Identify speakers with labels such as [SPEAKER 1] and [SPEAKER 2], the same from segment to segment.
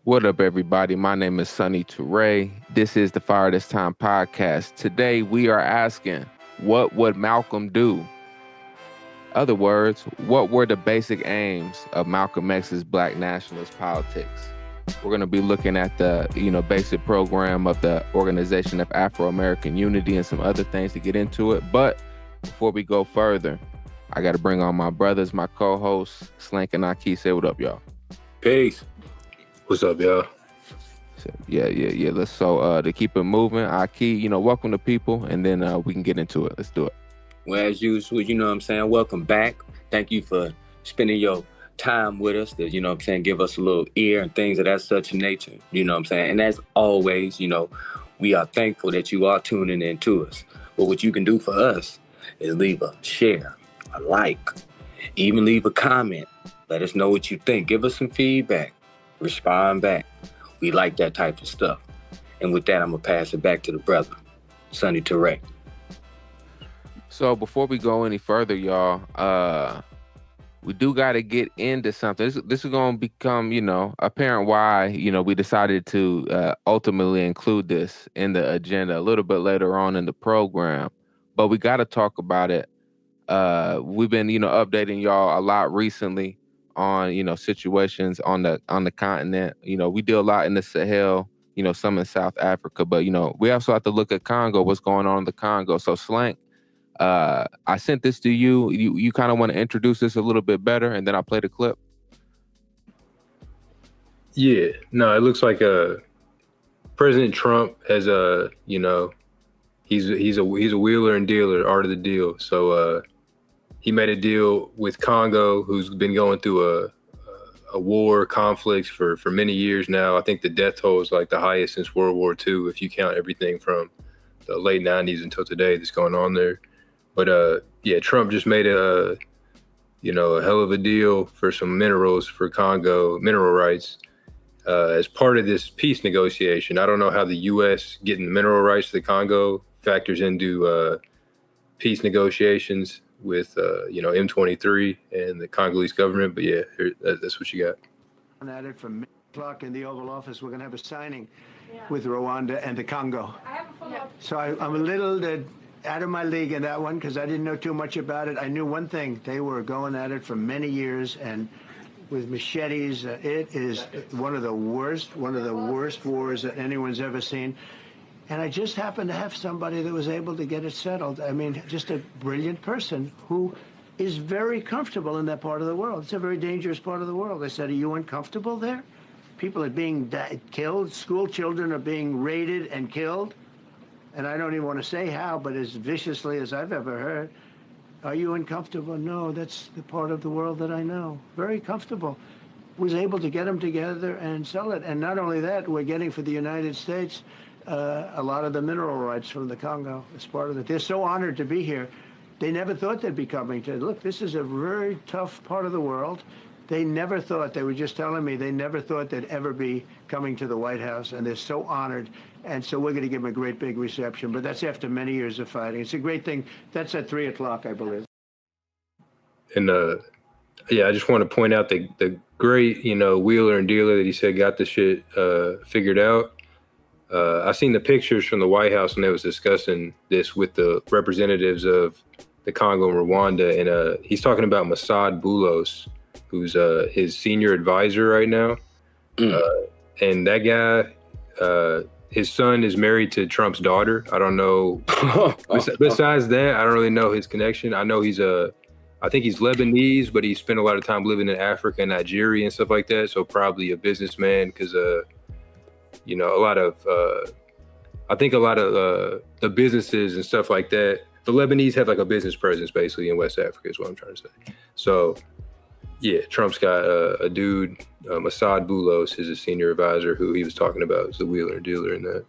[SPEAKER 1] What up, everybody? My name is Sonny Toure. This is the Fire This Time podcast. Today, we are asking, what would Malcolm do? Other words, what were the basic aims of Malcolm X's Black nationalist politics? We're going to be looking at the, basic program of the Organization of Afro-American Unity and some other things to get into it. But before we go further, I got to bring on my brothers, my co-hosts, Slank and Ahki. Say what up, y'all.
[SPEAKER 2] Peace. What's up, y'all?
[SPEAKER 1] So, yeah. Let's to keep it moving, Ahki, welcome to people, and then we can get into it. Let's do it.
[SPEAKER 2] Well, as usual, welcome back. Thank you for spending your time with us to, give us a little ear and things of that such nature, And as always, we are thankful that you are tuning in to us. But what you can do for us is leave a share, a like, even leave a comment. Let us know what you think. Give us some feedback. Respond back. We like that type of stuff. And with that, I'm going to pass it back to the brother, Sonny Toure.
[SPEAKER 1] So before we go any further, y'all, we do got to get into something. This is going to become, apparent why, we decided to ultimately include this in the agenda a little bit later on in the program. But we got to talk about it. We've been, updating y'all a lot recently on, situations on the continent. We do a lot in the Sahel, some in South Africa, but, we also have to look at Congo, what's going on in the Congo. So Slank, I sent this to you. You kind of want to introduce this a little bit better, and then I'll play the clip.
[SPEAKER 3] Yeah, no, it looks like President Trump has he's a wheeler and dealer, art of the deal. So he made a deal with Congo, who's been going through a war conflict for many years now. I think the death toll is like the highest since World War II, if you count everything from the late 90s until today that's going on there. But Trump just made a hell of a deal for some minerals for Congo, mineral rights, as part of this peace negotiation. I don't know how the U.S. getting the mineral rights to the Congo factors into peace negotiations with M23 and the Congolese government, but that's what you got.
[SPEAKER 4] At it from o'clock in the Oval Office, we're going to have a signing with Rwanda and the Congo. I have a follow-up. So I'm a little out of my league in that one because I didn't know too much about it. I knew one thing: they were going at it for many years and with machetes. It is one of the worst wars that anyone's ever seen. And I just happened to have somebody that was able to get it settled. I mean, just a brilliant person who is very comfortable in that part of the world. It's a very dangerous part of the world. I said, are you uncomfortable there? People are being killed. School children are being raided and killed. And I don't even want to say how, but as viciously as I've ever heard. Are you uncomfortable? No, that's the part of the world that I know. Very comfortable. Was able to get them together and sell it. And not only that, we're getting for the United States a lot of the mineral rights from the Congo as part of it. They're so honored to be here. They never thought they'd be coming to. Look, this is a very tough part of the world. They never thought, they were just telling me, they never thought they'd ever be coming to the White House, and they're so honored. And so we're going to give them a great big reception, but that's after many years of fighting. It's a great thing. That's at 3 o'clock, I believe.
[SPEAKER 3] And I just want to point out the great, wheeler and dealer that he said got the shit figured out. I seen the pictures from the White House when they was discussing this with the representatives of the Congo and Rwanda, and he's talking about Masad Boulos, who's his senior advisor right now. And that guy, his son is married to Trump's daughter. I don't know. Besides that, I don't really know his connection. I know I think he's Lebanese, but he spent a lot of time living in Africa and Nigeria and stuff like that. So probably a businessman because, I think a lot of the businesses and stuff like that, the Lebanese have like a business presence basically in West Africa is what I'm trying to say. So yeah, Trump's got a dude, Masad Boulos is a senior advisor who he was talking about as the wheeler and dealer in that.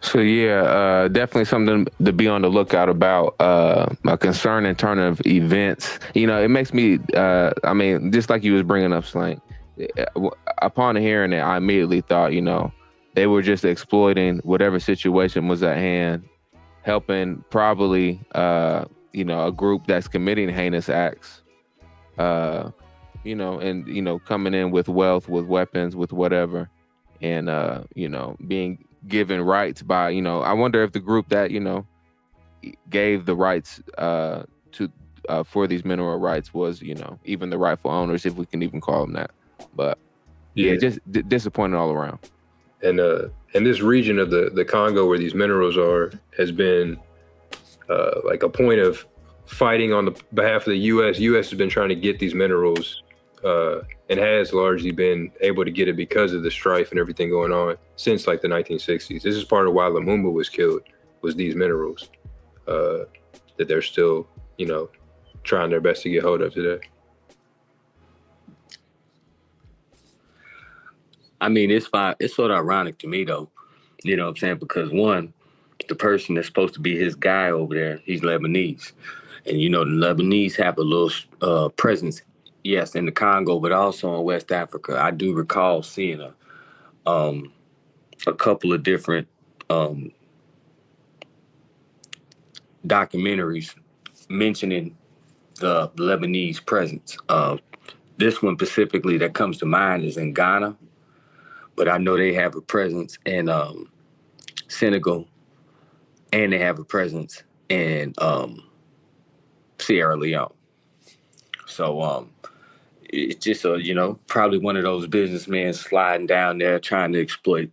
[SPEAKER 1] So yeah, definitely something to be on the lookout about. A concern in terms of events. It makes me. Just like you was bringing up, Slank. Upon hearing it, I immediately thought, they were just exploiting whatever situation was at hand, helping probably, a group that's committing heinous acts. and coming in with wealth, with weapons, with whatever, and being given rights by, I wonder if the group that gave the rights to for these mineral rights was even the rightful owners, if we can even call them that. But yeah, just disappointing all around.
[SPEAKER 3] And this region of the Congo where these minerals are has been like a point of fighting on the behalf of the U.S. U.S. has been trying to get these minerals and has largely been able to get it because of the strife and everything going on since like the 1960s. This is part of why Lumumba was killed, was these minerals that they're still, trying their best to get hold of today.
[SPEAKER 2] I mean, it's fine. It's sort of ironic to me, though. You know what I'm saying? Because one, the person that's supposed to be his guy over there, he's Lebanese. And, the Lebanese have a little presence, yes, in the Congo, but also in West Africa. I do recall seeing a couple of different documentaries mentioning the Lebanese presence. This one specifically that comes to mind is in Ghana, but I know they have a presence in Senegal, and they have a presence in Sierra Leone. So it's just probably one of those businessmen sliding down there trying to exploit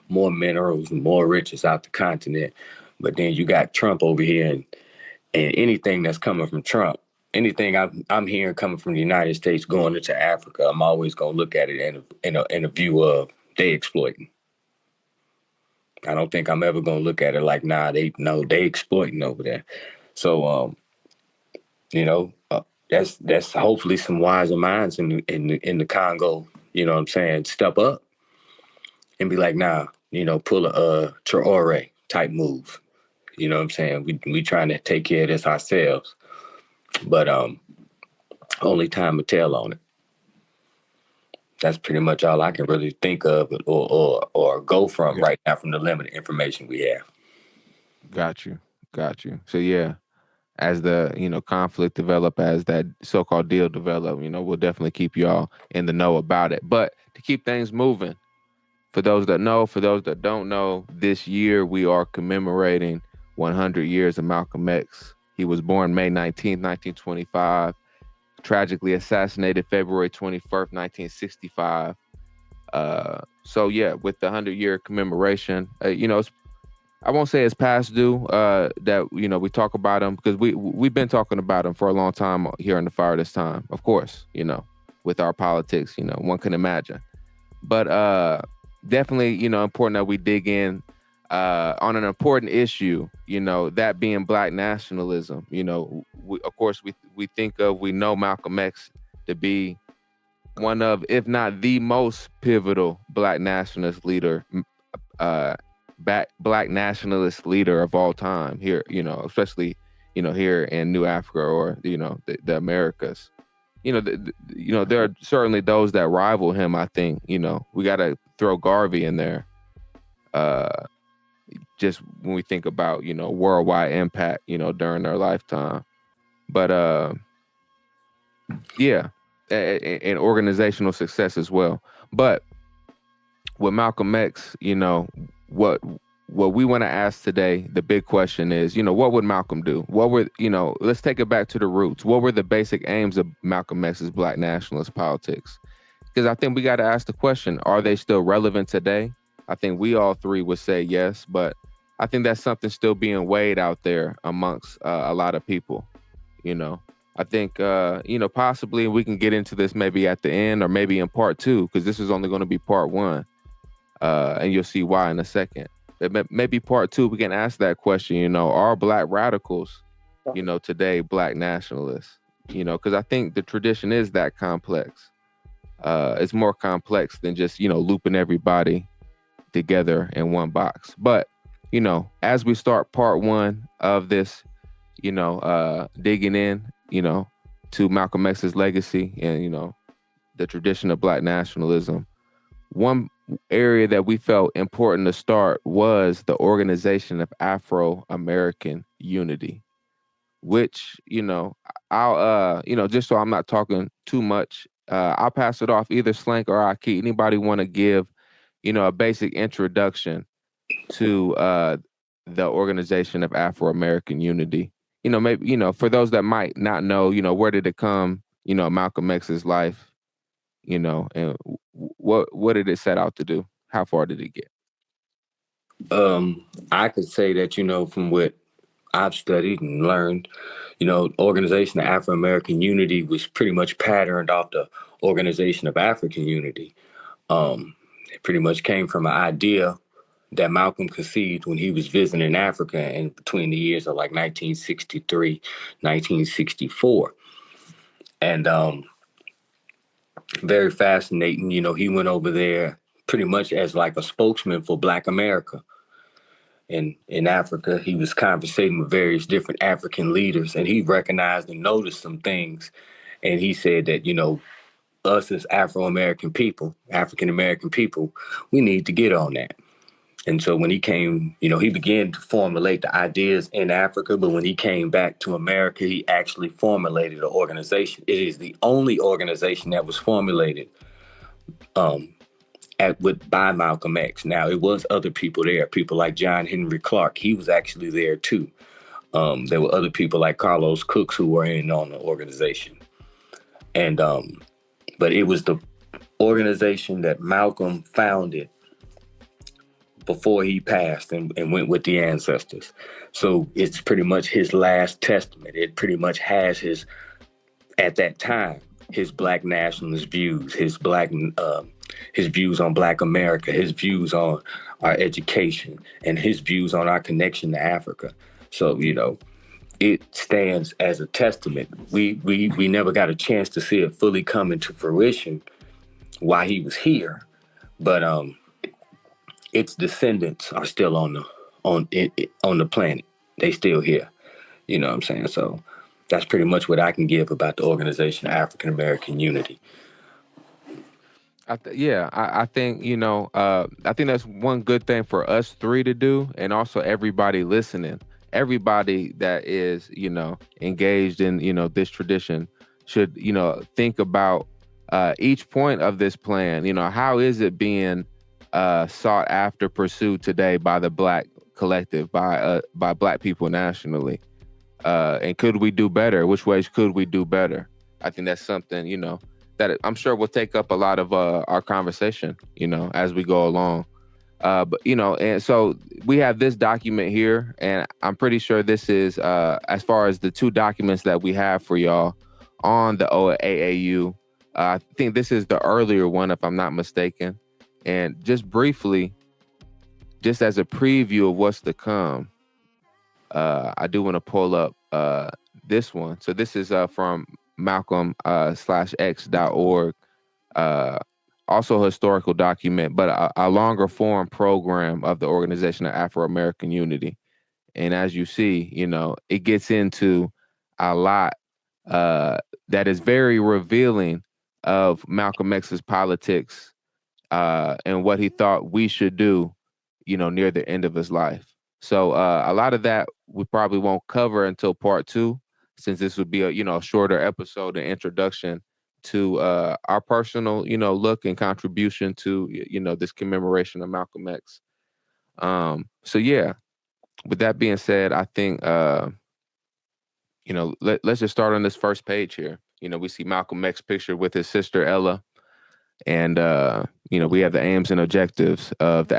[SPEAKER 2] more minerals and more riches out the continent. But then you got Trump over here, and anything that's coming from Trump, anything I'm hearing coming from the United States going into Africa, I'm always gonna look at it in a view of they exploiting. I don't think I'm ever gonna look at it like, they exploiting over there. So that's hopefully some wiser minds in the Congo. You know what I'm saying? Step up and be like, pull a Traore type move. You know what I'm saying? We trying to take care of this ourselves, but only time will tell on it. That's pretty much all I can really think of or go from right now from the limited information we have.
[SPEAKER 1] Got you. So yeah, as the conflict develop, as that so-called deal develop, we'll definitely keep y'all in the know about it. But to keep things moving, for those that know, for those that don't know, this year we are commemorating 100 years of Malcolm X. He was born May 19th, 1925, tragically assassinated February 21st, 1965. So yeah, with the 100-year commemoration, I won't say it's past due that we talk about him, because we've been talking about him for a long time here in the Fire This Time, of course, with our politics, one can imagine. But definitely, important that we dig in on an important issue, that being Black nationalism. Of course, we know Malcolm X to be one of, if not the most pivotal Black nationalist leader, Black nationalist leader of all time here, especially, here in New Africa or, the Americas. There are certainly those that rival him. I think, we got to throw Garvey in there. Just when we think about, worldwide impact, during their lifetime. But yeah, and organizational success as well. But with Malcolm X, what we want to ask today, the big question is, what would Malcolm do? What were, let's take it back to the roots. What were the basic aims of Malcolm X's Black nationalist politics? Because I think we got to ask the question, are they still relevant today? I think we all three would say yes, but I think that's something still being weighed out there amongst a lot of people. I think, possibly we can get into this maybe at the end or maybe in part 2, because this is only going to be part 1. And you'll see why in a second. But maybe part 2, we can ask that question, are Black radicals, today Black nationalists? Because I think the tradition is that complex. It's more complex than just, looping everybody together in one box. But, as we start part 1 of this, digging in, to Malcolm X's legacy and, the tradition of Black nationalism, one area that we felt important to start was the organization of Afro-American unity, which, I'll, just so I'm not talking too much I'll pass it off, either Slank or Ahki. Anybody want to give, a basic introduction to the Organization of Afro-American Unity? Maybe, for those that might not know, where did it come, Malcolm X's life, and what did it set out to do? How far did it get?
[SPEAKER 2] I could say that, from what I've studied and learned, Organization of Afro-American Unity was pretty much patterned off the Organization of African Unity. It pretty much came from an idea that Malcolm conceived when he was visiting Africa in between the years of like 1963, 1964. And very fascinating, he went over there pretty much as like a spokesman for Black America. In Africa, he was conversating with various different African leaders, and he recognized and noticed some things. And he said that, us as Afro-American people, African-American people, we need to get on that. And so when he came, he began to formulate the ideas in Africa, but when he came back to America, he actually formulated an organization. It is the only organization that was formulated by Malcolm X. Now, it was other people there, people like John Henry Clark. He was actually there too. There were other people like Carlos Cooks who were in on the organization. And but it was the organization that Malcolm founded before he passed and went with the ancestors. So it's pretty much his last testament. It pretty much has at that time, his Black nationalist views, his views on Black America, his views on our education, and his views on our connection to Africa. So, it stands as a testament. We never got a chance to see it fully come into fruition while he was here, but its descendants are still on the planet. They still here. You know what I'm saying? So that's pretty much what I can give about the Organization of African American Unity.
[SPEAKER 1] I think, I think that's one good thing for us three to do, and also everybody listening. Everybody that is, engaged in, this tradition should, think about each point of this plan. How is it being sought after, pursued today by the Black collective, by Black people nationally? And could we do better? Which ways could we do better? I think that's something, that I'm sure will take up a lot of our conversation, as we go along. But, and so we have this document here, and I'm pretty sure this is, as far as the two documents that we have for y'all on the OAAU, I think this is the earlier one, if I'm not mistaken. And just briefly, just as a preview of what's to come, I do want to pull up this one. So this is from Malcolm/X.org. Also a historical document, but a longer form program of the Organization of Afro-American Unity. And as you see, it gets into a lot that is very revealing of Malcolm X's politics and what he thought we should do, near the end of his life. So a lot of that we probably won't cover until part 2, since this would be a shorter episode and introduction to our personal, look and contribution to, this commemoration of Malcolm X. So yeah, with that being said, I think, let's just start on this first page here. We see Malcolm X pictured with his sister Ella. And, we have the aims and objectives of the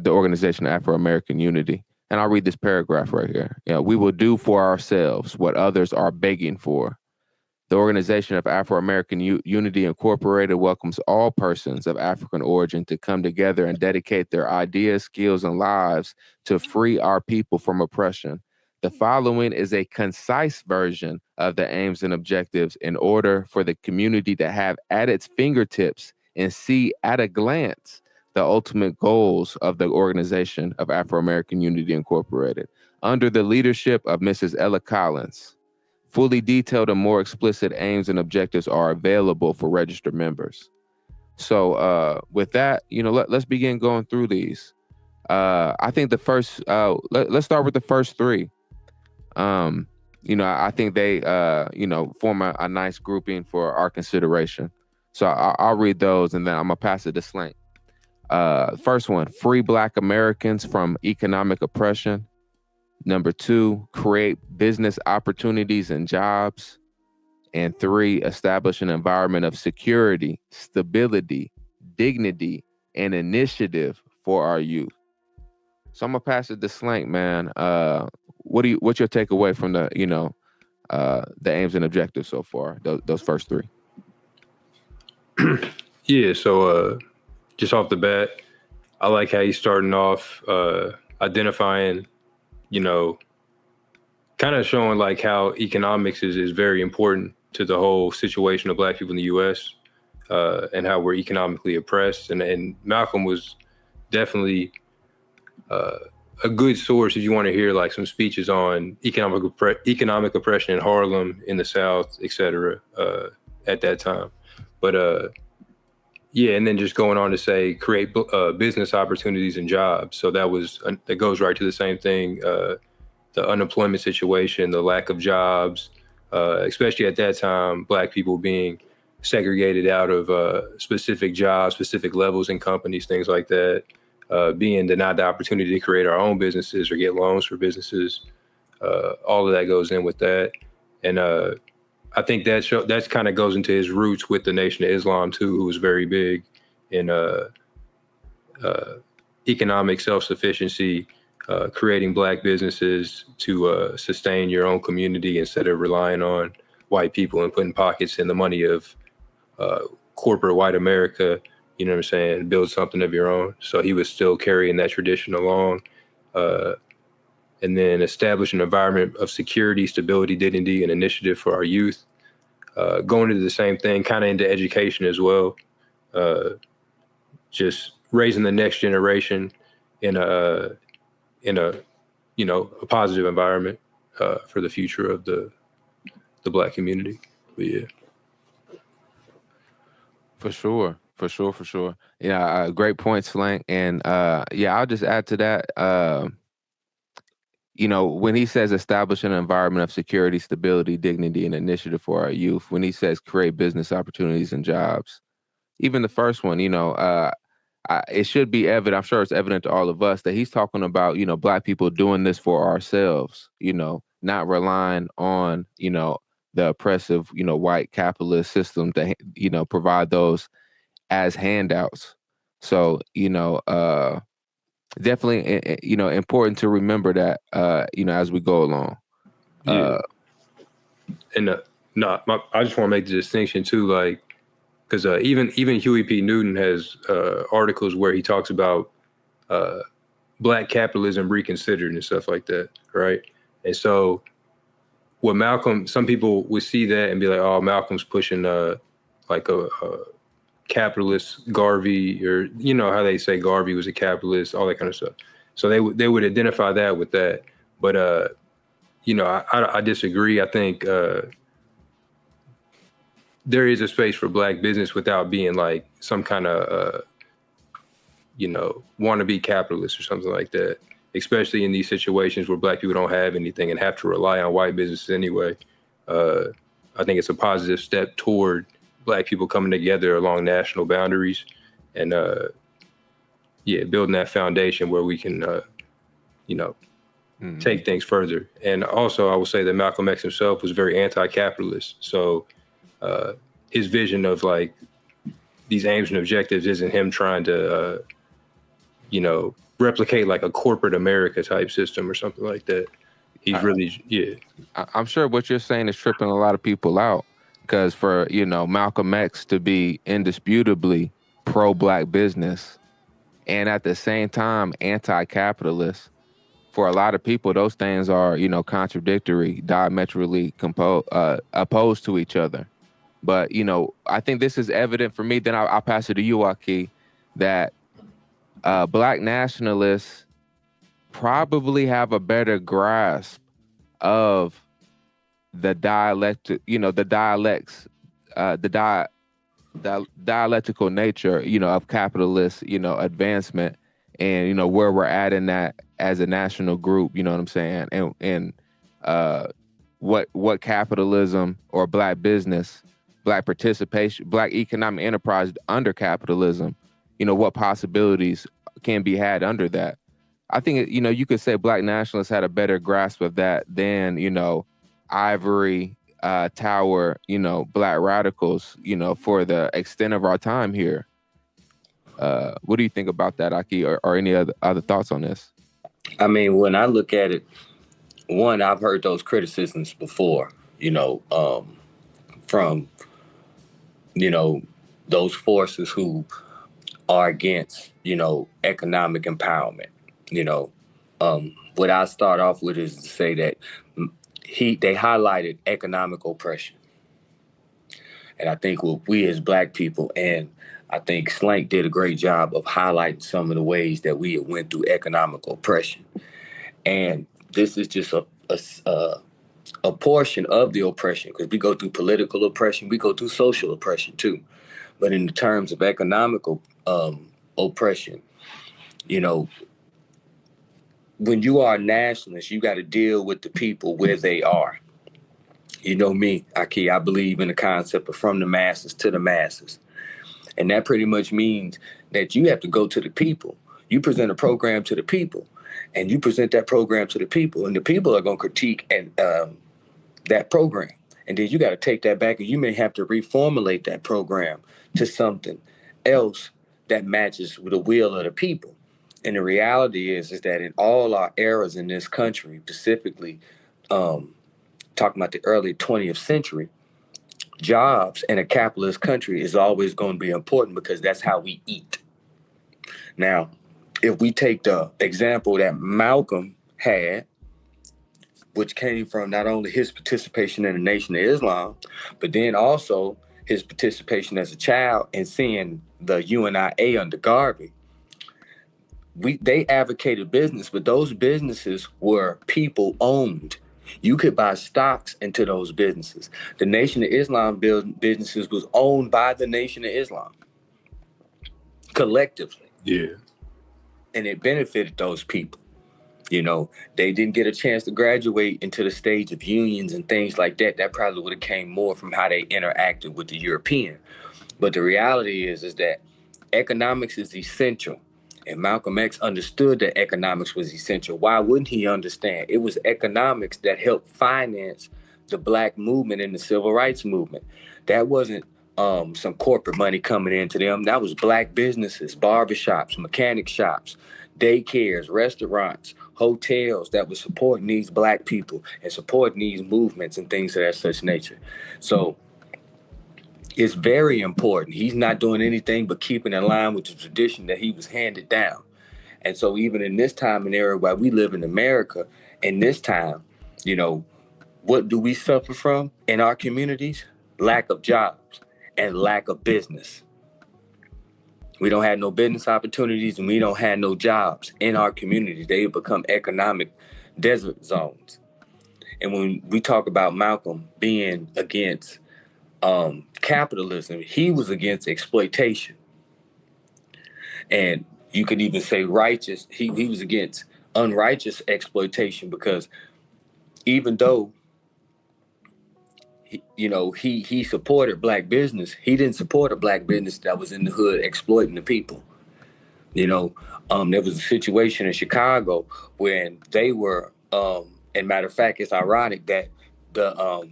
[SPEAKER 1] Organization of Afro-American Unity. And I'll read this paragraph right here. We will do for ourselves what others are begging for. The Organization of Afro-American Unity Incorporated welcomes all persons of African origin to come together and dedicate their ideas, skills, and lives to free our people from oppression. The following is a concise version of the aims and objectives in order for the community to have at its fingertips and see at a glance the ultimate goals of the Organization of Afro-American Unity Incorporated. Under the leadership of Mrs. Ella Collins, fully detailed and more explicit aims and objectives are available for registered members. So with that, let's begin going through these. I think the first, let's start with the first 3. I think they, form a nice grouping for our consideration. So I'll read those and then I'm gonna pass it to Slank. First one, free Black Americans from economic oppression. Number 2, create business opportunities and jobs. And 3, establish an environment of security, stability, dignity, and initiative for our youth. So I'm gonna pass it to Slank, man. What's your takeaway from the aims and objectives so far? Those first 3.
[SPEAKER 3] Yeah. So just off the bat, I like how he's starting off identifying, kind of showing like how economics is very important to the whole situation of Black people in the U.S. And how we're economically oppressed. And Malcolm was definitely a good source if you want to hear like some speeches on economic oppression in Harlem, in the South, et cetera, at that time. But yeah, and then just going on to say create business opportunities and jobs. So that goes right to the same thing. The unemployment situation, the lack of jobs, especially at that time, Black people being segregated out of specific jobs, specific levels in companies, things like that, being denied the opportunity to create our own businesses or get loans for businesses. All of that goes in with that. And I think that's kind of goes into his roots with the Nation of Islam too, who was very big in economic self-sufficiency, creating Black businesses to sustain your own community instead of relying on white people and putting pockets in the money of corporate white America, you know what I'm saying, build something of your own. So he was still carrying that tradition along. And then establish an environment of security, stability, dignity, and initiative for our youth. Going into the same thing, kind of into education as well. Just raising the next generation in a positive environment for the future of the Black community. But yeah.
[SPEAKER 1] For sure. Yeah, great point, Slank. And I'll just add to that. When he says establish an environment of security, stability, dignity, and initiative for our youth, when he says create business opportunities and jobs, even the first one, it should be evident, I'm sure it's evident to all of us that he's talking about, Black people doing this for ourselves, not relying on, the oppressive, white capitalist system to, provide those as handouts. So, definitely, important to remember that, as we go along.
[SPEAKER 3] Yeah. And I just want to make the distinction too, like, because even Huey P. Newton has articles where he talks about Black capitalism reconsidered and stuff like that, right? And so, what Malcolm, some people would see that and be like, "Oh, Malcolm's pushing like a capitalist Garvey," or how they say Garvey was a capitalist, all that kind of stuff. So they would identify that with that. But I disagree. I think there is a space for Black business without being like some kind of wannabe capitalist or something like that. Especially in these situations where Black people don't have anything and have to rely on white businesses anyway. I think it's a positive step toward Black people coming together along national boundaries and building that foundation where we can take things further. And also I will say that Malcolm X himself was very anti-capitalist. So his vision of like these aims and objectives isn't him trying to replicate like a corporate America type system or something like that. He's
[SPEAKER 1] I'm sure what you're saying is tripping a lot of people out. Because for, Malcolm X to be indisputably pro-Black business and at the same time anti-capitalist, for a lot of people, those things are, contradictory, diametrically opposed to each other. But, I think this is evident for me. Then I'll pass it to you, Ahki, that Black nationalists probably have a better grasp of the dialectical nature, of capitalist, advancement and, where we're at in that as a national group, you know what I'm saying? And what capitalism or Black business Black participation, Black economic enterprise under capitalism, what possibilities can be had under that. I think, you could say Black nationalists had a better grasp of that than, ivory tower, Black radicals, for the extent of our time here. What do you think about that, Ahki, or any other thoughts on this?
[SPEAKER 2] I mean, when I look at it, one, I've heard those criticisms before, from, those forces who are against, economic empowerment. What I start off with is to say that they highlighted economic oppression. And I think we as Black people, and I think Slank did a great job of highlighting some of the ways that we went through economic oppression. And this is just a portion of the oppression, because we go through political oppression, we go through social oppression too. But in terms of economical oppression, when you are a nationalist, you got to deal with the people where they are. You know me, Ahki, I believe in the concept of from the masses to the masses. And that pretty much means that you have to go to the people. You present a program to the people, and you present that program to the people, and the people are going to critique that program. And then you got to take that back, and you may have to reformulate that program to something else that matches with the will of the people. And the reality is that in all our eras in this country, specifically talking about the early 20th century, jobs in a capitalist country is always going to be important because that's how we eat. Now, if we take the example that Malcolm had, which came from not only his participation in the Nation of Islam, but then also his participation as a child in seeing the UNIA under Garvey, they advocated business, but those businesses were people owned. You could buy stocks into those businesses. The Nation of Islam businesses was owned by the Nation of Islam collectively.
[SPEAKER 3] Yeah.
[SPEAKER 2] And it benefited those people. They didn't get a chance to graduate into the stage of unions and things like that. That probably would have came more from how they interacted with the European. But the reality is that economics is essential. And Malcolm X understood that economics was essential. Why wouldn't he understand? It was economics that helped finance the Black movement and the civil rights movement. That wasn't some corporate money coming into them. That was Black businesses, barbershops, mechanic shops, daycares, restaurants, hotels that were supporting these Black people and supporting these movements and things of that such nature. So it's very important. He's not doing anything but keeping in line with the tradition that he was handed down. And so even in this time and era while we live in America, in this time, what do we suffer from in our communities? Lack of jobs and lack of business. We don't have no business opportunities, and we don't have no jobs in our communities. They become economic desert zones. And when we talk about Malcolm being against capitalism, he was against exploitation. And you could even say righteous. He was against unrighteous exploitation, because even though he supported Black business, he didn't support a Black business that was in the hood exploiting the people. There was a situation in Chicago when they were, and matter of fact, it's ironic that the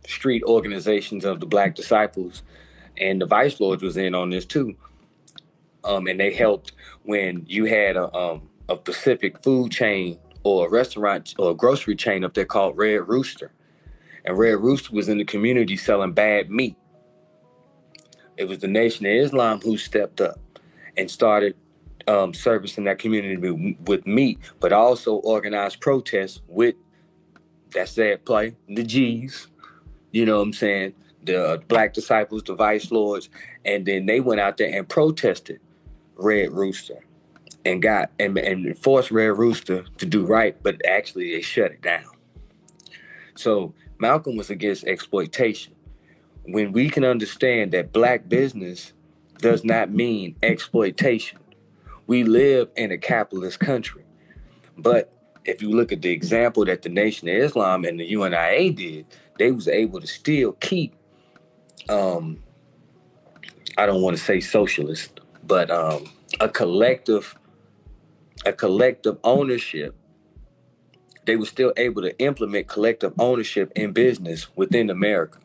[SPEAKER 2] street organizations of the Black disciples and the Vice Lords was in on this too. And they helped when you had a Pacific food chain or a restaurant or a grocery chain up there called Red Rooster. And Red Rooster was in the community selling bad meat. It was the Nation of Islam who stepped up and started servicing that community with meat, but also organized protests with, that sad play, the G's, the Black disciples, the Vice Lords, and then they went out there and protested Red Rooster and forced Red Rooster to do right, but actually they shut it down. So Malcolm was against exploitation. When we can understand that Black business does not mean exploitation. We live in a capitalist country. But if you look at the example that the Nation of Islam and the UNIA did, they was able to still keep um, I don't want to say socialist, but a collective ownership. They were still able to implement collective ownership in business within America.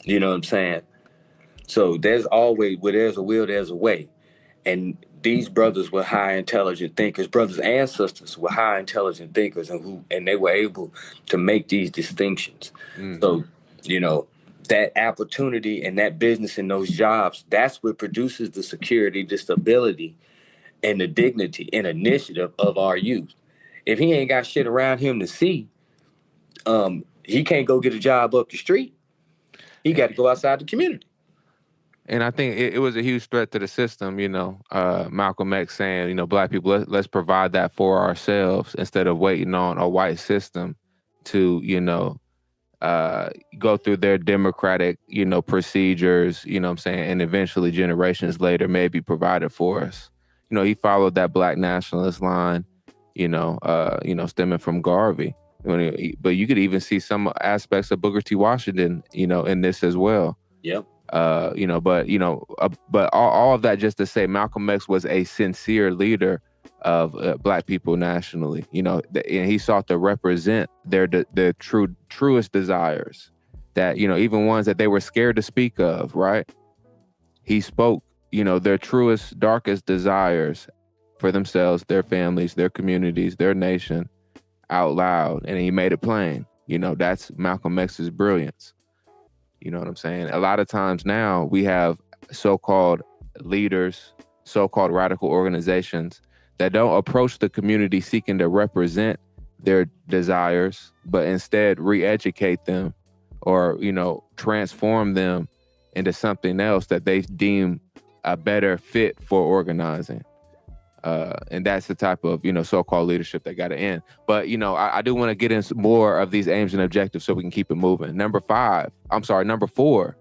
[SPEAKER 2] You know what I'm saying? So there's always, where there's a will, there's a way. And these brothers were high intelligent thinkers. Brothers and sisters were high intelligent thinkers, and they were able to make these distinctions.
[SPEAKER 1] Mm.
[SPEAKER 2] So, you know, that opportunity and that business and those jobs, that's what produces the security, the stability, and the dignity and initiative of our youth. If he ain't got shit around him to see, he can't go get a job up the street. He got to go outside the community.
[SPEAKER 1] And I think it was a huge threat to the system, you know, Malcolm X saying, you know, Black people, let's provide that for ourselves instead of waiting on a white system to, you know, go through their democratic, you know, procedures, you know what I'm saying, and eventually generations later maybe provided for us. You know, he followed that Black nationalist line, you know, stemming from Garvey. But you could even see some aspects of Booker T. Washington, you know, in this as well.
[SPEAKER 2] Yep.
[SPEAKER 1] But all of that just to say Malcolm X was a sincere leader of Black people nationally, you know, and he sought to represent their truest desires, that, you know, even ones that they were scared to speak of, right? He spoke, you know, their truest, darkest desires for themselves, their families, their communities, their nation out loud, and he made it plain. You know, that's Malcolm X's brilliance. You know what I'm saying? A lot of times now we have so-called leaders, so-called radical organizations that don't approach the community seeking to represent their desires, but instead re-educate them or, you know, transform them into something else that they deem a better fit for organizing. And that's the type of, you know, so-called leadership that got to end. But, you know, I do want to get into more of these aims and objectives so we can keep it moving. Number 4,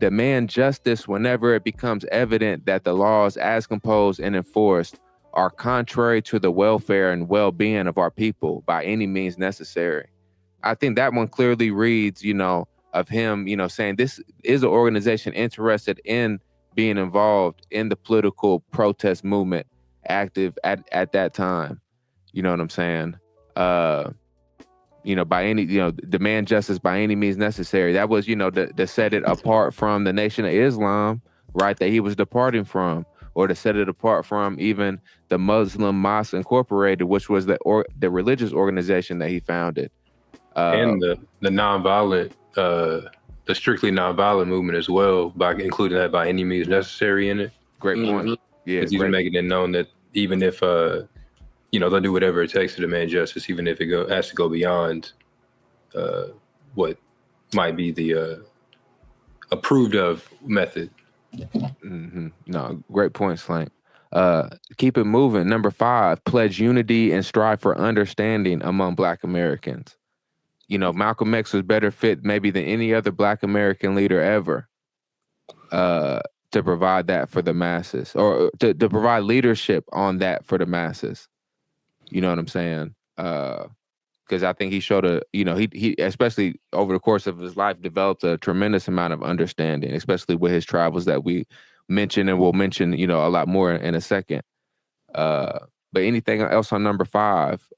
[SPEAKER 1] demand justice whenever it becomes evident that the laws as composed and enforced are contrary to the welfare and well-being of our people by any means necessary. I think that one clearly reads, you know, of him, you know, saying this is an organization interested in being involved in the political protest movement, active at that time. You know what I'm saying? You know, by any, you know, demand justice by any means necessary. That was, you know, to set it apart from the Nation of Islam, right, that he was departing from, or to set it apart from even the Muslim Mosque Incorporated, which was the religious organization that he founded.
[SPEAKER 3] And the nonviolent, the strictly nonviolent movement as well, by including that by any means necessary in it.
[SPEAKER 1] Great point. Yeah,
[SPEAKER 3] because he's making it known that even if you know, they'll do whatever it takes to demand justice, even if it has to go beyond what might be the approved of method.
[SPEAKER 1] Mm-hmm. No, great point, Slank. Keep it moving. Number 5, pledge unity and strive for understanding among Black Americans. You know, Malcolm X was better fit maybe than any other Black American leader ever to provide that for the masses, or to provide leadership on that for the masses. You know what I'm saying? Because I think he showed he especially over the course of his life developed a tremendous amount of understanding, especially with his travels that we mentioned and we'll mention, you know, a lot more in a second. But anything else on number 5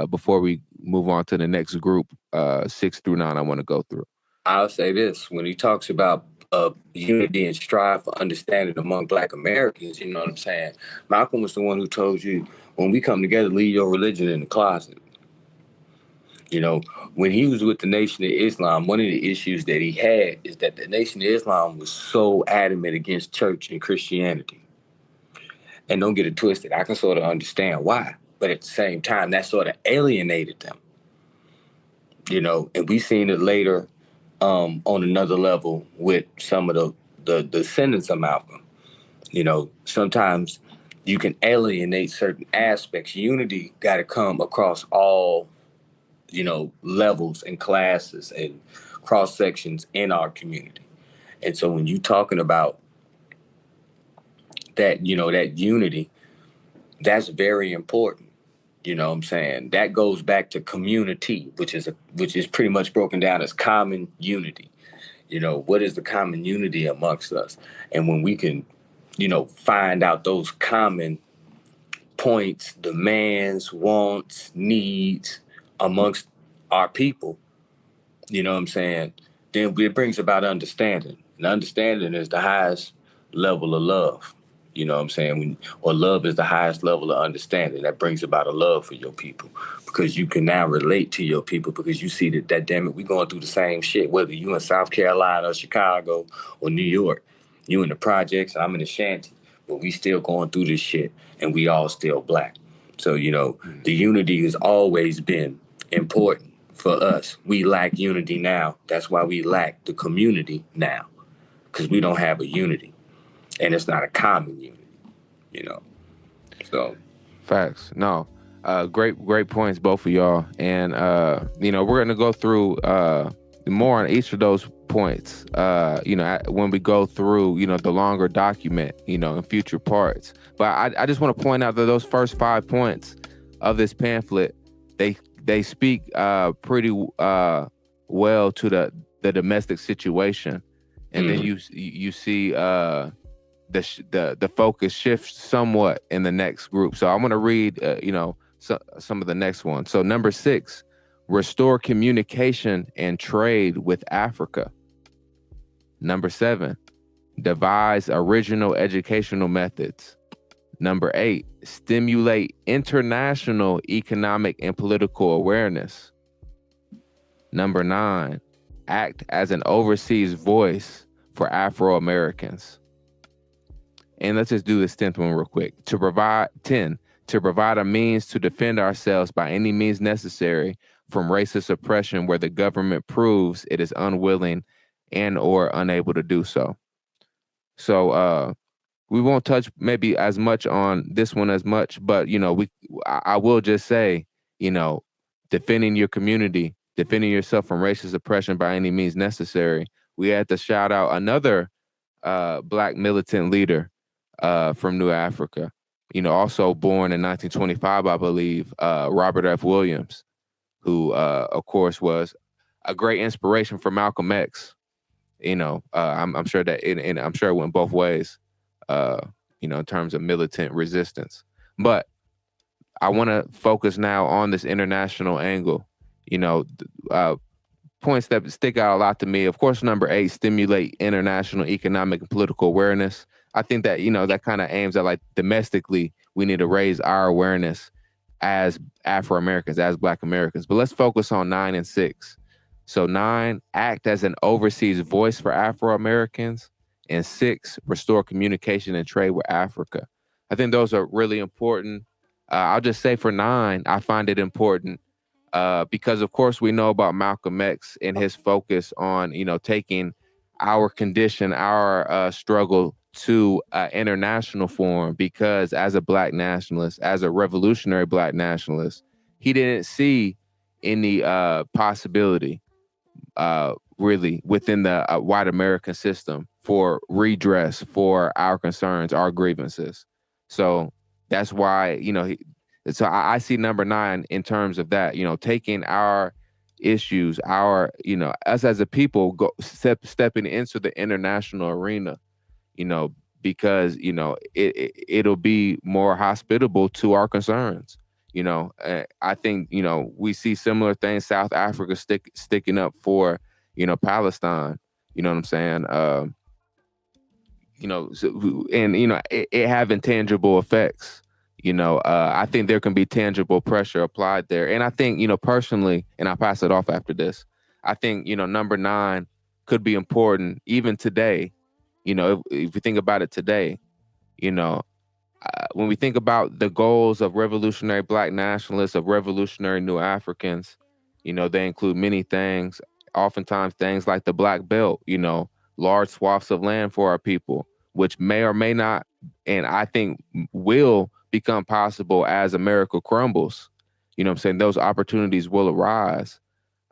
[SPEAKER 1] before we move on to the next group, 6 through 9, I want to go through?
[SPEAKER 2] I'll say this: when he talks about unity and strive for understanding among Black Americans, you know what I'm saying? Malcolm was the one who told you, when we come together, leave your religion in the closet. You know, when he was with the Nation of Islam, one of the issues that he had is that the Nation of Islam was so adamant against church and Christianity. And don't get it twisted, I can sort of understand why. But at the same time, that sort of alienated them. You know, and we seen it later on another level with some of the descendants of Malcolm. You know, sometimes you can alienate certain aspects. Unity got to come across all, you know, levels and classes and cross sections in our community. And so when you talking about that, you know, that unity, that's very important. You know what I'm saying? That goes back to community, which is pretty much broken down as common unity. What is the common unity amongst us? And when we can, find out those common points, demands, wants, needs amongst our people, you know what I'm saying? Then it brings about understanding. And understanding is the highest level of love. You know what I'm saying? Or love is the highest level of understanding. That brings about a love for your people because you can now relate to your people because you see that damn it, we going through the same shit, whether you in South Carolina or Chicago or New York. You in the projects, I'm in the shanty, but we still going through this shit and we all still black. So, the unity has always been important for us. We lack unity now. That's why we lack the community now because we don't have a unity. And it's not a common unit, So
[SPEAKER 1] Facts. No. Great points, both of y'all. And we're gonna go through more on each of those points. When we go through, the longer document, in future parts. But I just want to point out that those first 5 points of this pamphlet, they speak pretty well to the domestic situation, and then you see the focus shifts somewhat in the next group. So I'm going to read, some of the next ones. So number 6, restore communication and trade with Africa. Number 7, devise original educational methods. Number 8, stimulate international economic and political awareness. Number 9, act as an overseas voice for Afro-Americans. And let's just do this 10th one real quick. To provide a means to defend ourselves by any means necessary from racist oppression where the government proves it is unwilling and or unable to do so. So we won't touch maybe as much on this one as much, but I will just say, defending your community, defending yourself from racist oppression by any means necessary. We had to shout out another Black militant leader from New Africa, also born in 1925, I believe, Robert F. Williams, who, of course, was a great inspiration for Malcolm X. I'm sure that, and I'm sure it went both ways, in terms of militant resistance. But I want to focus now on this international angle. Points that stick out a lot to me. Of course, number 8, stimulate international economic and political awareness. I think that, that kind of aims at like domestically, we need to raise our awareness as Afro-Americans, as Black Americans. But let's focus on 9 and 6. So 9, act as an overseas voice for Afro-Americans. And 6, restore communication and trade with Africa. I think those are really important. I'll just say for 9, I find it important because, of course, we know about Malcolm X and his focus on, taking our condition, our struggle to international forum, because as a Black nationalist, as a revolutionary Black nationalist, he didn't see any possibility really within the white American system for redress for our concerns, our grievances. So that's why, so I see number 9 in terms of that, taking our issues, our, us as a people stepping into the international arena, because, it'll be more hospitable to our concerns. I think, we see similar things, South Africa sticking up for, Palestine, you know what I'm saying? It having tangible effects. I think there can be tangible pressure applied there. And I think, personally, and I'll pass it off after this, I think, number 9 could be important even today. If you think about it today, when we think about the goals of revolutionary Black nationalists, of revolutionary New Africans, they include many things, oftentimes things like the Black Belt, large swaths of land for our people, which may or may not, and I think will become possible as America crumbles. Those opportunities will arise.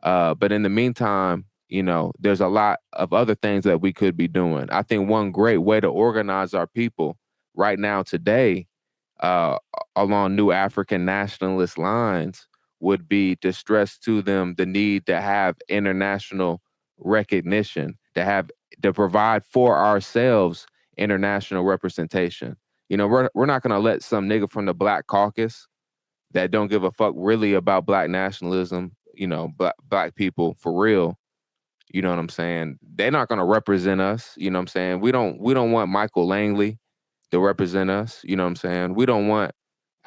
[SPEAKER 1] But in the meantime, there's a lot of other things that we could be doing. I think one great way to organize our people right now today, along New African nationalist lines, would be to stress to them the need to have international recognition, to provide for ourselves international representation. You know, we're not gonna let some nigga from the Black Caucus that don't give a fuck really about Black nationalism, you know, black people for real. You know what I'm saying? They're not gonna represent us. You know what I'm saying? We don't want Michael Langley to represent us. You know what I'm saying? We don't want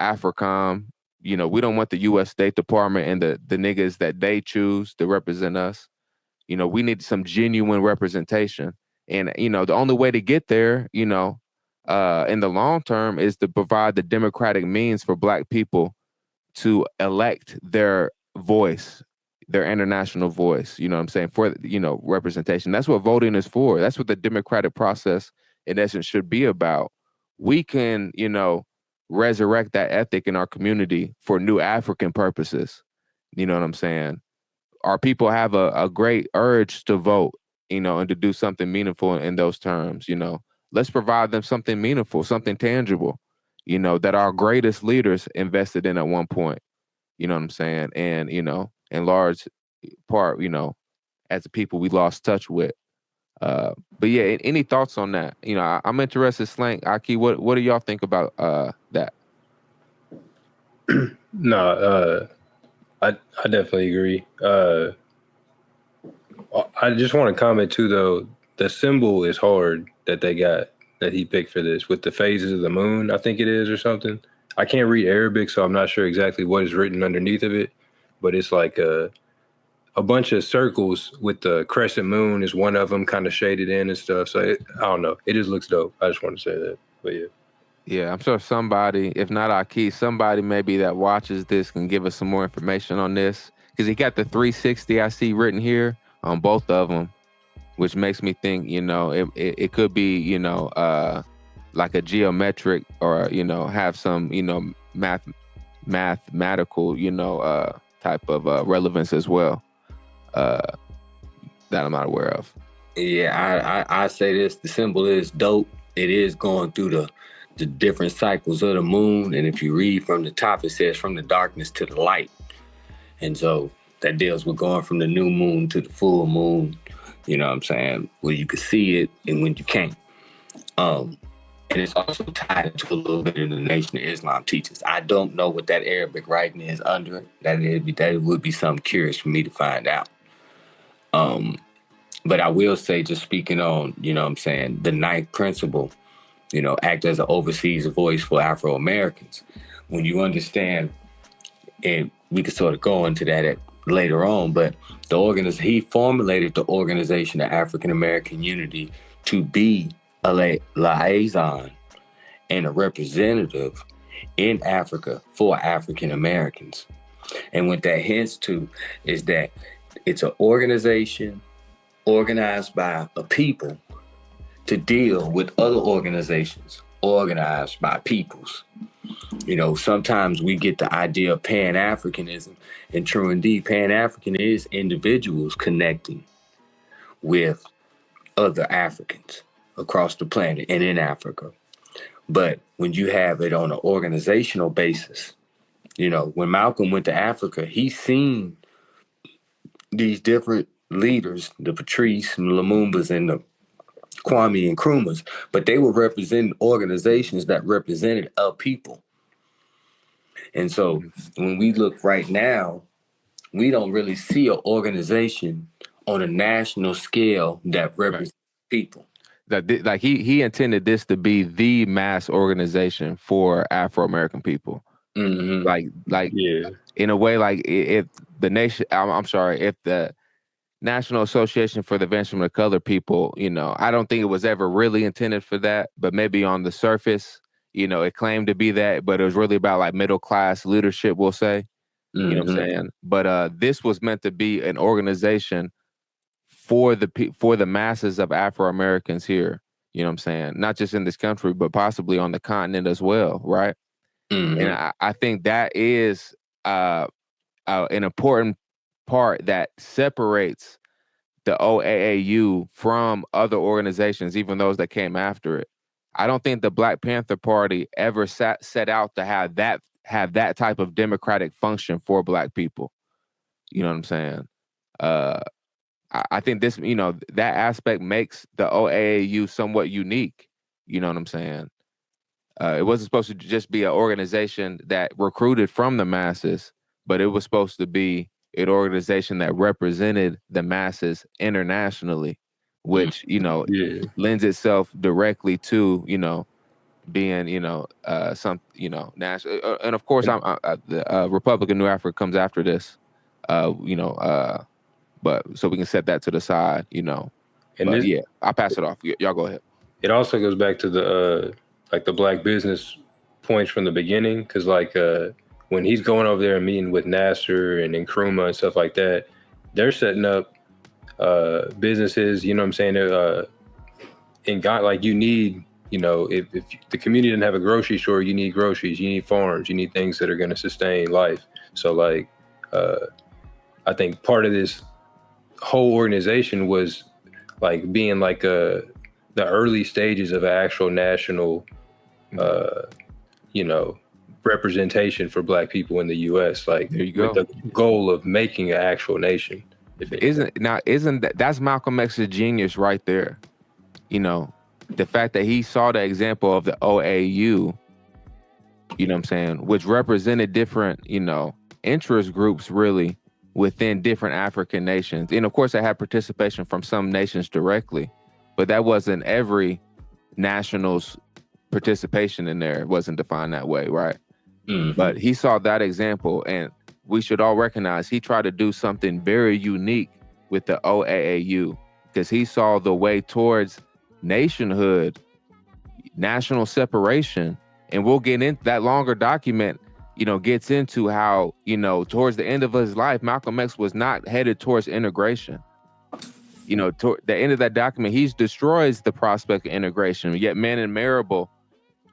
[SPEAKER 1] AFRICOM. You know, we don't want the U.S. State Department and the niggas that they choose to represent us. You know, we need some genuine representation. And, you know, the only way to get there, you know, in the long term is to provide the democratic means for Black people to elect their voice, their international voice, you know what I'm saying, for, you know, representation. That's what voting is for. That's what the democratic process, in essence, should be about. We can, you know, resurrect that ethic in our community for new African purposes. You know what I'm saying? Our people have a great urge to vote, you know, and to do something meaningful in those terms, you know. Let's provide them something meaningful, something tangible, you know, that our greatest leaders invested in at one point. You know what I'm saying? And, you know, in large part, you know, as a people we lost touch with. But yeah, any thoughts on that? You know, I'm interested, Slank, Ahki, what do y'all think about that?
[SPEAKER 3] No, I definitely agree. I just want to comment too, though. The symbol is hard that he picked for this with the phases of the moon, I think it is, or something. I can't read Arabic, so I'm not sure exactly what is written underneath of it, but it's like a bunch of circles with the crescent moon is one of them, kind of shaded in and stuff. So I don't know. It just looks dope. I just want to say that. But yeah.
[SPEAKER 1] Yeah, I'm sure somebody, if not Ahki, somebody maybe that watches this can give us some more information on this. Because he got the 360 I see written here on both of them, which makes me think, you know, it could be, you know, like a geometric or, you know, have some, you know, mathematical, you know, type of relevance as well, that I'm not aware of.
[SPEAKER 2] Yeah, I say this, the symbol is dope. It is going through the different cycles of the moon. And if you read from the top, it says from the darkness to the light. And so that deals with going from the new moon to the full moon, you know what I'm saying, where you can see it and when you can't. And it's also tied into a little bit of the Nation of Islam teachings. I don't know what that Arabic writing is under it. That would be something curious for me to find out. But I will say, just speaking on, you know what I'm saying, the ninth principle, you know, act as an overseas voice for Afro-Americans. When you understand, and we could sort of go into that later on, but he formulated the Organization of African American Unity to be a liaison and a representative in Africa for African Americans. And what that hints to is that it's an organization organized by a people to deal with other organizations organized by peoples. You know, sometimes we get the idea of Pan-Africanism, and true indeed, Pan-African is individuals connecting with other Africans across the planet and in Africa. But when you have it on an organizational basis, you know, when Malcolm went to Africa, he seen these different leaders, the Patrice and Lumumbas and the Kwame and Nkrumahs, but they were representing organizations that represented a people. And so when we look right now, we don't really see an organization on a national scale that represents people.
[SPEAKER 1] Like he intended this to be the mass organization for Afro-American people.
[SPEAKER 2] Mm-hmm.
[SPEAKER 1] Like
[SPEAKER 3] Yeah.
[SPEAKER 1] in a way, like if the nation, I'm sorry, if the National Association for the Advancement of Colored People, you know, I don't think it was ever really intended for that, but maybe on the surface, you know, it claimed to be that, but it was really about like middle class leadership, we'll say.
[SPEAKER 2] Mm-hmm.
[SPEAKER 1] You know what I'm saying? But this was meant to be an organization for the masses of Afro Americans here. You know what I'm saying? Not just in this country, but possibly on the continent as well, right?
[SPEAKER 2] Mm-hmm.
[SPEAKER 1] And I think that is an important part that separates the OAAU from other organizations, even those that came after it. I don't think the Black Panther Party ever set out to have that type of democratic function for Black people. You know what I'm saying? I think this, that aspect makes the OAAU somewhat unique. You know what I'm saying? It wasn't supposed to just be an organization that recruited from the masses, but it was supposed to be an organization that represented the masses internationally, which, lends itself directly to, being, some, national. And of course, the Republic of New Africa comes after this, but so we can set that to the side, And I'll pass it off. Y'all go ahead.
[SPEAKER 3] It also goes back to the the black business points from the beginning, because when he's going over there and meeting with Nasser and Nkrumah and stuff like that, they're setting up businesses. You know what I'm saying? In God, you need, if the community didn't have a grocery store, you need groceries, you need farms, you need things that are going to sustain life. So I think part of this whole organization was being the early stages of an actual national, representation for black people in the U.S.
[SPEAKER 1] There you go.
[SPEAKER 3] With the goal of making an actual nation.
[SPEAKER 1] That's Malcolm X's genius right there. The fact that he saw the example of the OAU, you know what I'm saying, which represented different, interest groups really within different African nations. And of course, I had participation from some nations directly, but that wasn't every national's participation in there. It wasn't defined that way, right? Mm-hmm. But he saw that example, and we should all recognize he tried to do something very unique with the OAAU, because he saw the way towards nationhood, national separation. And we'll get into that longer document, gets into how, towards the end of his life, Malcolm X was not headed towards integration. Toward the end of that document, he destroys the prospect of integration. Yet Man and Marable,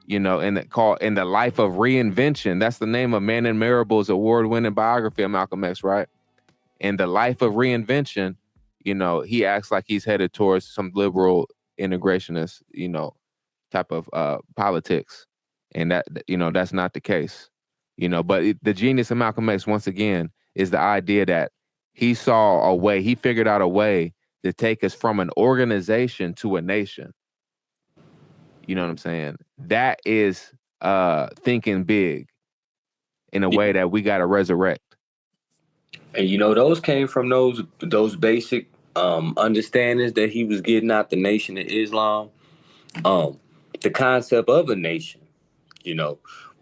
[SPEAKER 1] in the Life of Reinvention, that's the name of Man and Marable's award-winning biography of Malcolm X, right? In the Life of Reinvention, he acts like he's headed towards some liberal integrationist, type of politics, and that's not the case. But the genius of Malcolm X, once again, is the idea that he figured out a way to take us from an organization to a nation. You know what I'm saying? That is thinking big in a way that we got to resurrect.
[SPEAKER 2] And those came from those basic understandings that he was getting out the Nation of Islam. The concept of a nation,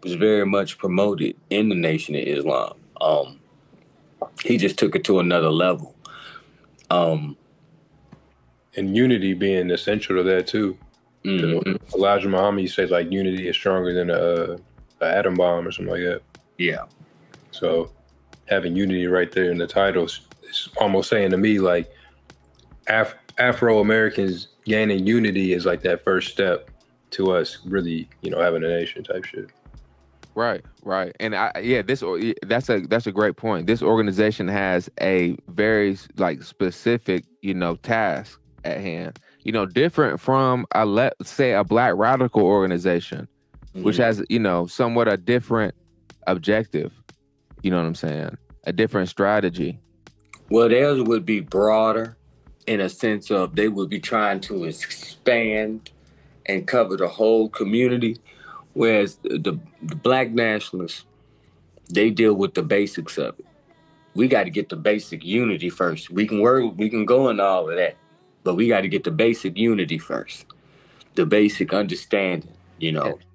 [SPEAKER 2] was very much promoted in the Nation of Islam. He just took it to another level.
[SPEAKER 3] And unity being essential to that too. Mm-hmm. Elijah Muhammad said unity is stronger than an atom bomb or something like that.
[SPEAKER 2] Yeah.
[SPEAKER 3] So having unity right there in the title is almost saying to me Afro-Americans gaining unity is that first step to us really, having a nation type shit.
[SPEAKER 1] Right. And that's a great point. This organization has a very specific, task at hand, different from let's say a black radical organization, mm-hmm. which has, somewhat a different objective, you know what I'm saying? A different strategy.
[SPEAKER 2] Well, theirs would be broader in a sense of they would be trying to expand and cover the whole community. Whereas the black nationalists, they deal with the basics of it. We got to get the basic unity first. We can go into all of that, but we got to get the basic unity first, the basic understanding,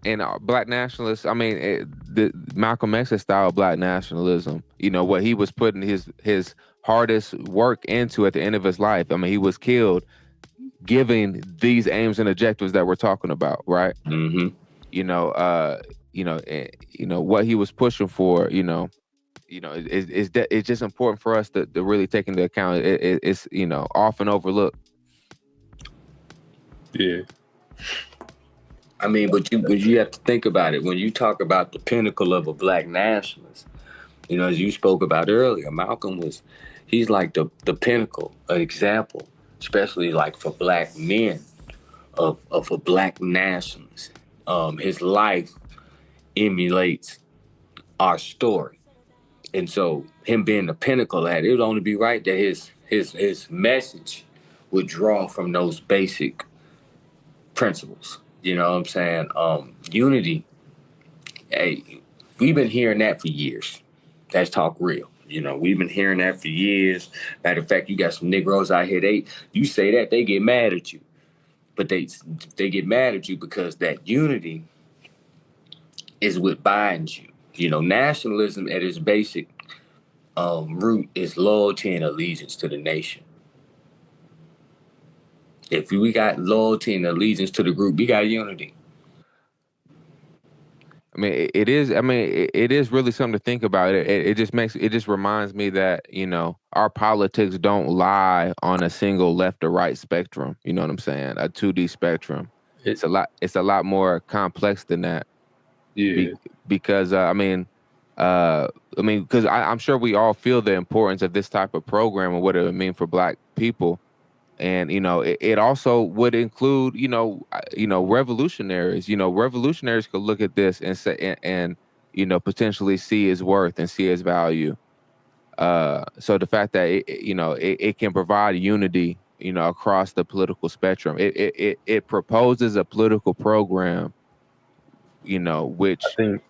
[SPEAKER 1] And black nationalists, the Malcolm X's style of black nationalism, what he was putting his hardest work into at the end of his life. He was killed giving these aims and objectives that we're talking about, right?
[SPEAKER 2] Mm-hmm.
[SPEAKER 1] What he was pushing for, it's just important for us to really take into account. It's often overlooked.
[SPEAKER 3] Yeah.
[SPEAKER 2] But you have to think about it when you talk about the pinnacle of a black nationalist. As you spoke about earlier, Malcolm he's the pinnacle, an example, especially for black men of a black nationalist. His life emulates our story. And so him being the pinnacle at it would only be right that his message would draw from those basic principles. You know what I'm saying? Unity. Hey, we've been hearing that for years. Let's talk real. You know, we've been hearing that for years. Matter of fact, you got some Negroes out here. You say that, they get mad at you. But they get mad at you because that unity is what binds you. You know, nationalism at its basic root is loyalty and allegiance to the nation. If we got loyalty and allegiance to the group, we got unity.
[SPEAKER 1] I mean, it is. I mean, it is really something to think about. It just reminds me that, you know, our politics don't lie on a single left or right spectrum. You know what I'm saying? A 2D spectrum. It's a lot more complex than that.
[SPEAKER 3] Yeah.
[SPEAKER 1] Because because I'm sure we all feel the importance of this type of program and what it would mean for Black people. And, you know, it also would include, revolutionaries. You know, revolutionaries could look at this and say, and you know, potentially see its worth and see its value. So the fact that it can provide unity, you know, across the political spectrum. It proposes a political program, you know, which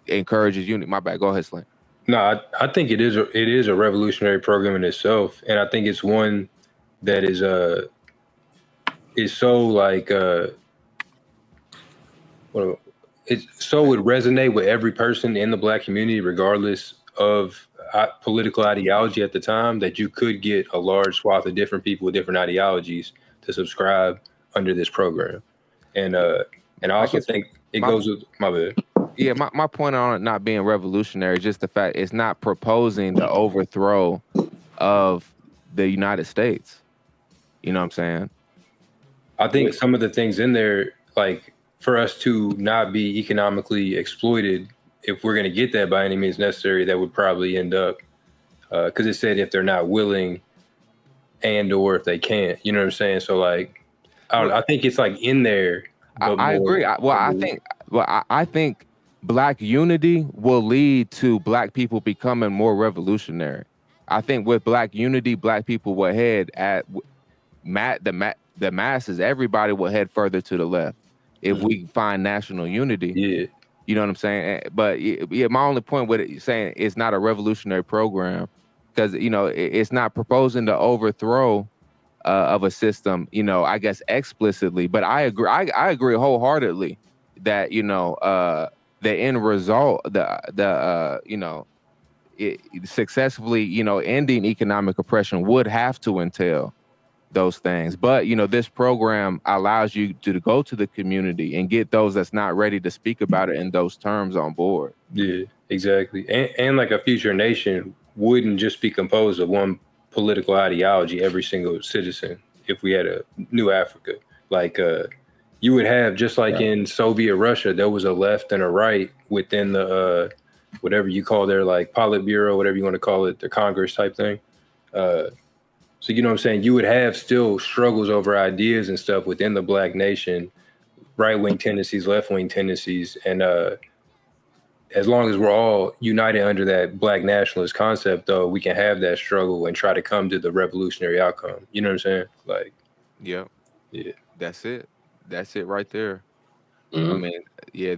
[SPEAKER 1] encourages unity. My bad. Go ahead, Slank.
[SPEAKER 3] No, I think it is a revolutionary program in itself, and I think it's one that is so like it would resonate with every person in the Black community, regardless of political ideology at the time, that you could get a large swath of different people with different ideologies to subscribe under this program. And I also think it goes with my bad.
[SPEAKER 1] Yeah, my point on it not being revolutionary is just the fact it's not proposing the overthrow of the United States. You know what I'm saying?
[SPEAKER 3] I think some of the things in there, like for us to not be economically exploited, if we're going to get that by any means necessary, that would probably end up, because it said if they're not willing and or if they can't, you know what I'm saying? So like, I think it's like in there.
[SPEAKER 1] I agree. I think Black unity will lead to Black people becoming more revolutionary. I think with Black unity, Black people will head at the masses. Everybody will head further to the left if we find national unity.
[SPEAKER 3] Yeah,
[SPEAKER 1] you know what I'm saying. But yeah, my only point with it saying it's not a revolutionary program because you know it's not proposing the overthrow of a system. You know, I guess explicitly, but I agree. I agree wholeheartedly that you know the end result, successfully, you know, ending economic oppression would have to entail those things. But, you know, this program allows you to go to the community and get those that's not ready to speak about it in those terms on board.
[SPEAKER 3] Yeah, exactly. And like a future nation wouldn't just be composed of one political ideology, every single citizen. If we had a new Africa, like you would have, just like in Soviet Russia, there was a left and a right within the whatever you call their like Politburo, whatever you want to call it, the Congress type thing. So you know what I'm saying? You would have still struggles over ideas and stuff within the Black nation, right-wing tendencies, left-wing tendencies. And as long as we're all united under that Black nationalist concept, though, we can have that struggle and try to come to the revolutionary outcome. You know what I'm saying? Like,
[SPEAKER 1] yeah. That's it. That's it right there.
[SPEAKER 2] Mm-hmm.
[SPEAKER 1] I mean, yeah,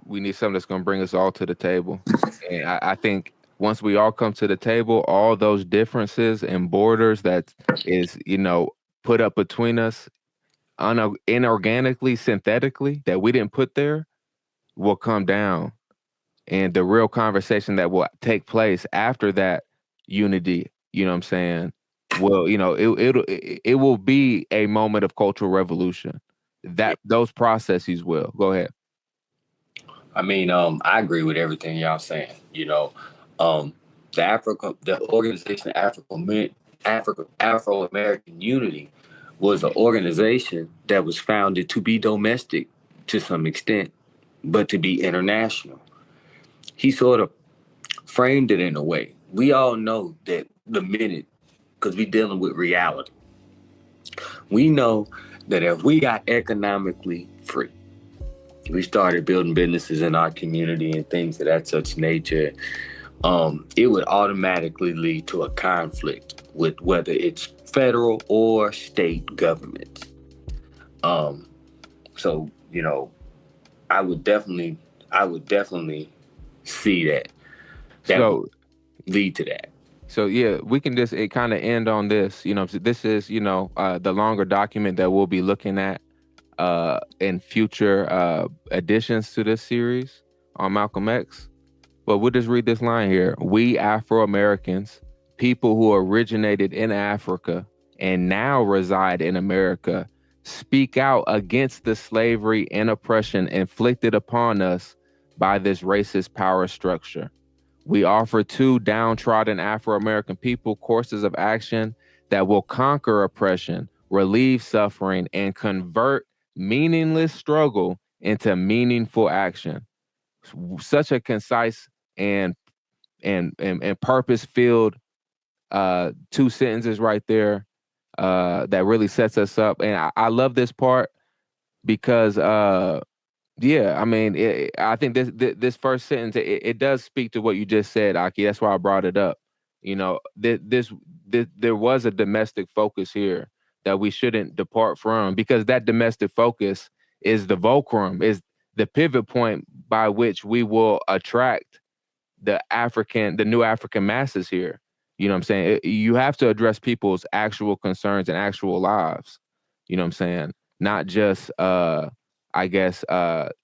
[SPEAKER 1] we need something that's going to bring us all to the table. And I think once we all come to the table, all those differences and borders that is, you know, put up between us inorganically, synthetically, that we didn't put there, will come down. And the real conversation that will take place after that unity, you know what I'm saying, will, you know, it will be a moment of cultural revolution. That those processes will. Go ahead.
[SPEAKER 2] I mean, I agree with everything y'all saying. You know, the organization Afro-American Unity was an organization that was founded to be domestic to some extent, but to be international. He sort of framed it in a way. We all know that the minute, because we're dealing with reality, we know that if we got economically free, we started building businesses in our community and things of that such nature, it would automatically lead to a conflict with whether it's federal or state governments. So, you know, I would definitely see that
[SPEAKER 1] So
[SPEAKER 2] would lead to that.
[SPEAKER 1] So yeah, we can just it kind of end on this. You know, this is the longer document that we'll be looking at in future additions to this series on Malcolm X. But we'll just read this line here: "We Afro-Americans, people who originated in Africa and now reside in America, speak out against the slavery and oppression inflicted upon us by this racist power structure. We offer to downtrodden Afro-American people courses of action that will conquer oppression, relieve suffering, and convert meaningless struggle into meaningful action." Such a concise and purpose-filled two sentences right there that really sets us up. And I love this part because yeah, I mean, I think this first sentence it does speak to what you just said, Ahki. That's why I brought it up. You know, there was a domestic focus here that we shouldn't depart from, because that domestic focus is the fulcrum, is the pivot point by which we will attract the new African masses here. You know what I'm saying? You have to address people's actual concerns and actual lives. You know what I'm saying? Not just I guess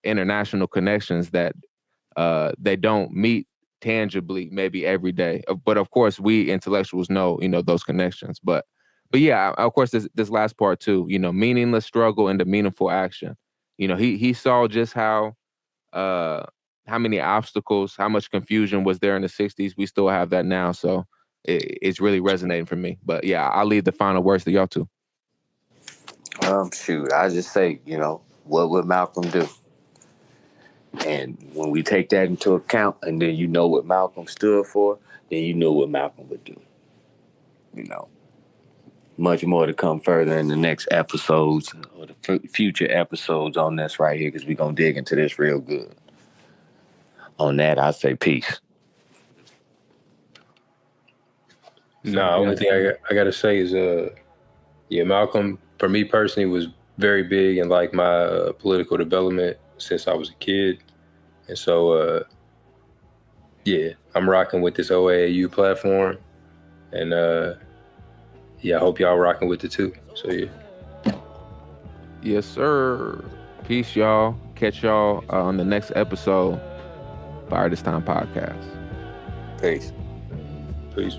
[SPEAKER 1] international connections that they don't meet tangibly maybe every day. But of course we intellectuals know, those connections. But yeah, of course this last part too, meaningless struggle into meaningful action. He saw just how many obstacles, how much confusion was there in the 60s. We still have that now. So it's really resonating for me. But yeah, I'll leave the final words to y'all too.
[SPEAKER 2] Shoot, I just say, what would Malcolm do? And when we take that into account, and then you know what Malcolm stood for, then you know what Malcolm would do. Much more to come further in the next episodes or the future episodes on this right here, because we're going to dig into this real good. On that, I say peace.
[SPEAKER 3] Only thing I got to say is, Malcolm, for me personally, was very big in like my political development since I was a kid. And so, I'm rocking with this OAAU platform. And, I hope y'all rocking with it too. So, yeah.
[SPEAKER 1] Yes, sir. Peace, y'all. Catch y'all on the next episode. Fire This Time Podcast.
[SPEAKER 2] Peace.
[SPEAKER 3] Peace.